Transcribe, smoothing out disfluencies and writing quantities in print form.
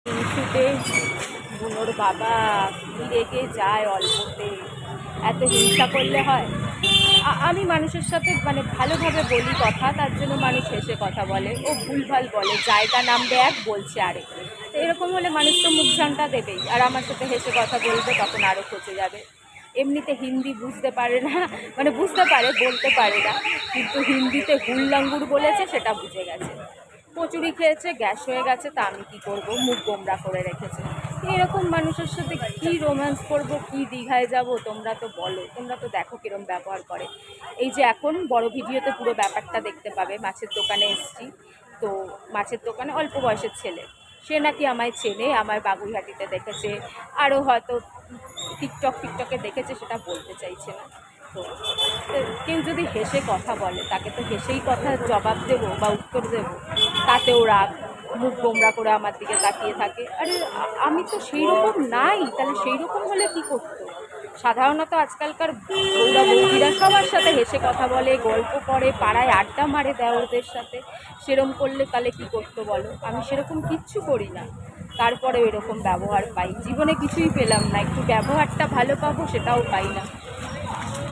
হিংসুটে বুনোর বাবা কি রেগে যায় অল্পতে, এত হিংসা করলে হয়? আমি মানুষের সাথে মানে ভালোভাবে বলি কথা, তার জন্য মানুষ হেসে কথা বলে, ও ভুলভাল বলে, জায়গা নাম এক বলছে আরেক। তো এরকম হলে মানুষ তো মুখ ঝান্টা দেবেই, আর আমার সাথে হেসে কথা বলবে, তখন আরও খচে যাবে। এমনিতে হিন্দি বুঝতে পারে না, মানে বুঝতে পারে, বলতে পারে না, কিন্তু হিন্দিতে হুল্লাঙ্গুর বলেছে সেটা বুঝে গেছে। কচুরি খেয়েছে, গ্যাস হয়ে গেছে, তা আমি কী করবো, মুখ গোমরা করে রেখেছে। এরকম মানুষের সাথে কী রোম্যান্স করবো, কী দীঘায় যাব? তোমরা তো বলো, তোমরা তো দেখো কীরকম ব্যবহার করে। এই যে এখন বড় ভিডিওতে পুরো ব্যাপারটা দেখতে পাবে, মাছের দোকানে এসছি, তো মাছের দোকানে অল্প বয়সের ছেলে, সে নাকি আমায় চেনে, আমায় বাগুইহাটিতে দেখেছে, আরও হয়তো টিকটকে দেখেছে, সেটা বলতে চাইছে না। তো কেউ যদি হেসে কথা বলে, তাকে তো হেসেই কথা জবাব দেবো বা উত্তর দেবো, তাতেও রাগ, মুখ গোমরা করে আমার দিকে তাকিয়ে থাকে। আরে আমি তো সেই রকম নাই, তাহলে সেই রকম হলে কী করতো? সাধারণত আজকালকার বউরা বৌদিরা সবার সাথে হেসে কথা বলে, গল্প করে, পাড়ায় আড্ডা মারে দেওরদের সাথে। সেরম করলে তাহলে কী করতো বলো? আমি সেরকম কিচ্ছু করি না, তারপরেও এরকম ব্যবহার পাই। জীবনে কিছুই পেলাম না, একটু ব্যবহারটা ভালো পাবো, সেটাও পাই না।